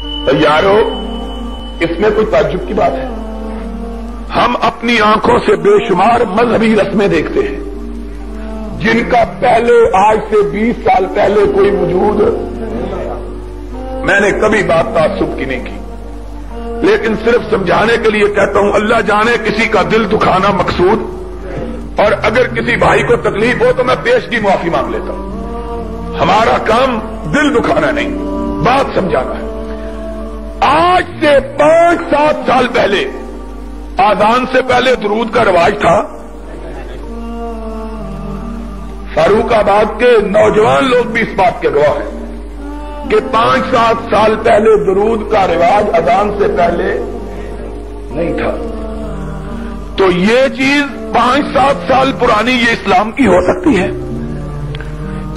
تو یارو اس میں کوئی تعجب کی بات ہے؟ ہم اپنی آنکھوں سے بے شمار مذہبی رسمیں دیکھتے ہیں جن کا پہلے آج سے 20 سال پہلے کوئی وجود، میں نے کبھی بات تعصب کی نہیں کی، لیکن صرف سمجھانے کے لیے کہتا ہوں، اللہ جانے کسی کا دل دکھانا مقصود، اور اگر کسی بھائی کو تکلیف ہو تو میں پیشگی معافی مانگ لیتا ہوں۔ ہمارا کام دل دکھانا نہیں، بات سمجھانا ہے۔ آج سے 5-7 سال پہلے آذان سے پہلے درود کا رواج تھا۔ فاروق آباد کے نوجوان لوگ بھی اس بات کے گواہ ہیں کہ 5-7 سال پہلے درود کا رواج اذان سے پہلے نہیں تھا۔ تو یہ چیز 5-7 سال پرانی یہ اسلام کی ہو سکتی ہے؟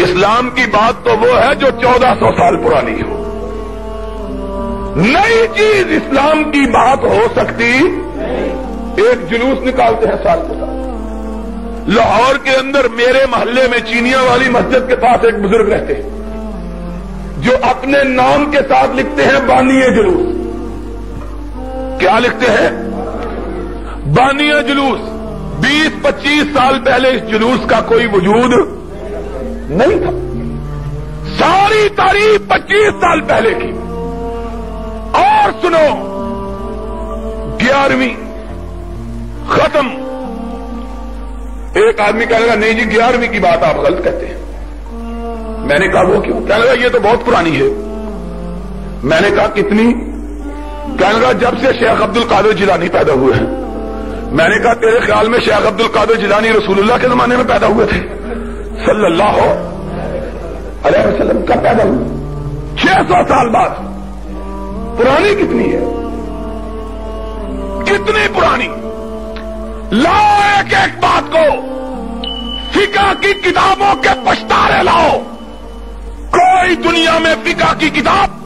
اسلام کی بات تو وہ ہے جو 1400 سال پرانی ہو۔ نئی چیز اسلام کی بات ہو سکتی؟ ایک جلوس نکالتے ہیں سال کے ساتھ۔ لاہور کے اندر میرے محلے میں چینیاں والی مسجد کے پاس ایک بزرگ رہتے ہیں جو اپنے نام کے ساتھ لکھتے ہیں بانی جلوس۔ کیا لکھتے ہیں؟ بانی جلوس۔ 20-25 سال پہلے اس جلوس کا کوئی وجود نہیں تھا۔ ساری تاریخ 25 سال پہلے کی۔ اور سنو، 11ویں ختم۔ ایک آدمی کہنے لگا نہیں جی 11ویں کی بات آپ غلط کہتے ہیں۔ میں نے کہا وہ کیوں؟ کہنے لگا یہ تو بہت پرانی ہے۔ میں نے کہا کتنی؟ کہنے لگا جب سے شیخ عبد القادر جیلانی پیدا ہوئے ہیں۔ میں نے کہا تیرے خیال میں شیخ عبد القادر جیلانی رسول اللہ کے زمانے میں پیدا ہوئے تھے صلی اللہ علیہ وسلم؟ کب پیدا ہوئے؟ 600 سال بعد۔ پرانی کتنی ہے؟ کتنی پرانی؟ لاؤ ایک ایک بات کو، فقہ کی کتابوں کے پشتارے لاؤ۔ کوئی دنیا میں فقہ کی کتاب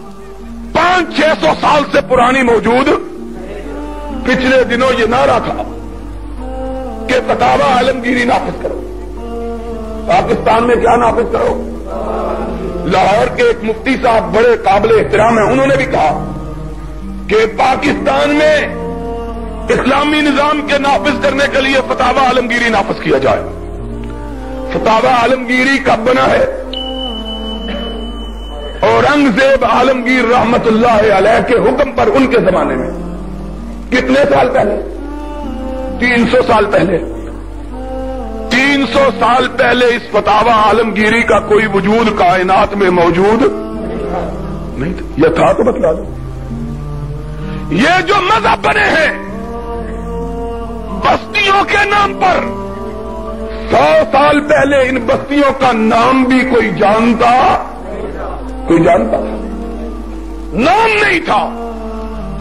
500-600 سال سے پرانی موجود؟ پچھلے دنوں یہ نعرہ تھا کہ فتاوی عالمگیری نافذ کرو۔ پاکستان میں کیا نافذ کرو؟ لاہور کے ایک مفتی صاحب بڑے قابل احترام ہیں، انہوں نے بھی کہا کہ پاکستان میں اسلامی نظام کے نافذ کرنے کے لیے فتاوی عالمگیری نافذ کیا جائے۔ فتاوی عالمگیری کب بنا ہے؟ اورنگزیب عالمگیر رحمت اللہ علیہ کے حکم پر ان کے زمانے میں۔ کتنے سال پہلے؟ 300 سال پہلے۔ 300 سال پہلے اس فتاوی عالمگیری کا کوئی وجود کائنات میں موجود نہیں تھا۔ یہ تھا تو بتلا دو۔ یہ جو مذہب بنے ہیں بستیوں کے نام پر، 100 سال پہلے ان بستیوں کا نام بھی کوئی جانتا تھا؟ نام نہیں تھا۔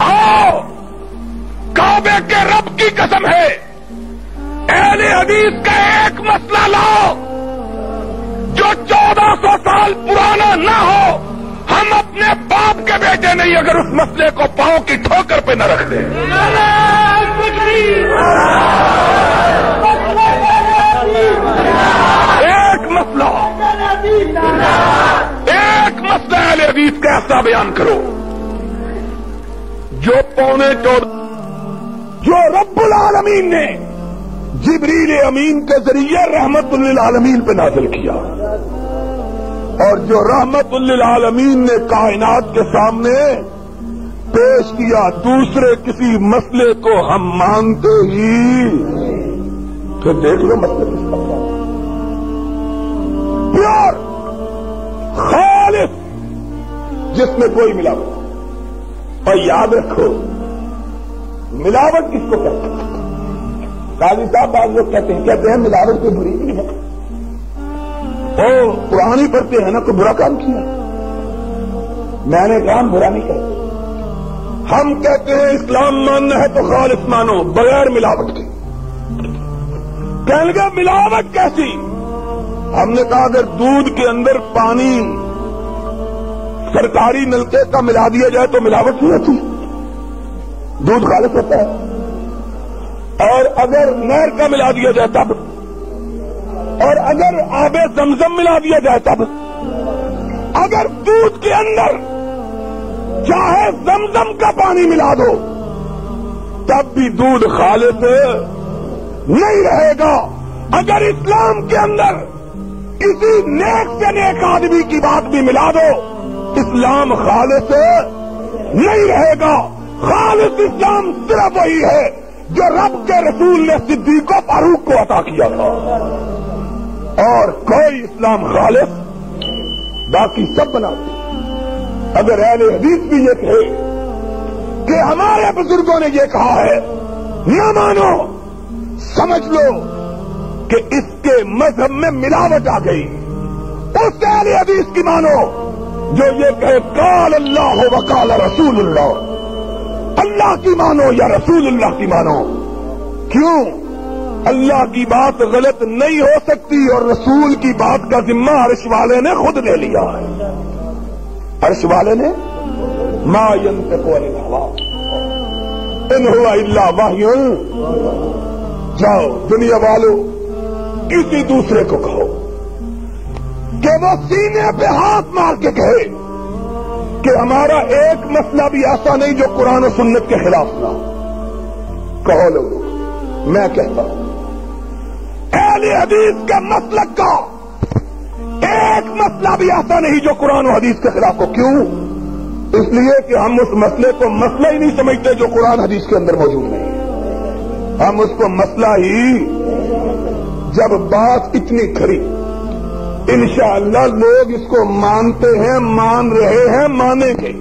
آؤ کعبے کے رب کی قسم ہے، اہل حدیث کا ایک مسئلہ لاؤ جو 1400 سال پرانا نہ ہو۔ ہم اپنے باپ کے بیٹے نہیں اگر اس مسئلے کو پاؤں کی ٹھوکر پہ نہ رکھ دیں۔ ایک مسئلہ اہل حدیث کا ایسا بیان کرو جو 14.25 جو رب العالمین نے جبریل امین کے ذریعے رحمت للعالمین پہ نازل کیا، اور جو رحمت للعالمین نے کائنات کے سامنے پیش کیا، دوسرے کسی مسئلے کو ہم مانتے ہی پھر دیکھ لو مسئلے کس کا پیور خالص جس میں کوئی ملاوٹ۔ اور یاد رکھو ملاوٹ کس کو کہتے ہیں؟ قاضی صاحب بعض لوگ کہتے ہیں ملاوٹ کوئی بری نہیں ہے، وہ قرآن ہی پڑھتے ہیں نا، کوئی برا کام کیا؟ میں نے کہا برا نہیں کہتے، ہم کہتے ہیں اسلام ماننا ہے تو خالص مانو بغیر ملاوٹ کے۔ کہنے لگا ملاوٹ کیسی؟ ہم نے کہا اگر دودھ کے اندر پانی سرکاری نلکے کا ملا دیا جائے تو ملاوٹ نہیں ہوتی، دودھ خالص ہوتا ہے۔ اور اگر نہر کا ملا دیا جائے تب، اور اگر آب زمزم ملا دیا جائے تب، اگر دودھ کے اندر چاہے زمزم کا پانی ملا دو تب بھی دودھ خالص نہیں رہے گا. اگر اسلام کے اندر کسی نیک سے نیک آدمی کی بات بھی ملا دو اسلام خالص نہیں رہے گا. خالص اسلام صرف وہی ہے جو رب کے رسول نے صدیق و فاروق کو عطا کیا تھا, اور کوئی اسلام خالص باقی سب بناتے. اگر اہل حدیث بھی یہ کہے کہ ہمارے بزرگوں نے یہ کہا ہے نہ مانو, سمجھ لو کہ اس کے مذہب میں ملاوٹ آ گئی. اس اہل حدیث کی مانو جو یہ کہے قال اللہ و قال رسول اللہ, اللہ کی مانو یا رسول اللہ کی مانو. کیوں؟ اللہ کی بات غلط نہیں ہو سکتی اور رسول کی بات کا ذمہ عرش والے نے خود لے لیا ہے. عرش والے نے ما ينطق عن الهوى ان هو الا وحی. جاؤ دنیا والوں کسی دوسرے کو کہو کہ وہ سینے پہ ہاتھ مار کے کہے کہ ہمارا ایک مسئلہ بھی ایسا نہیں جو قرآن و سنت کے خلاف نہ. کہو لوگوں, میں کہتا ہوں اہل حدیث کے مسلک کا ایک مسئلہ بھی ایسا نہیں جو قرآن و حدیث کے خلاف ہو. کیوں؟ اس لیے کہ ہم اس مسئلے کو مسئلہ ہی نہیں سمجھتے جو قرآن حدیث کے اندر موجود نہیں. ہم اس کو مسئلہ ہی, جب بات اتنی کھری انشاءاللہ لوگ اس کو مانتے ہیں, مان رہے ہیں, مانیں گے.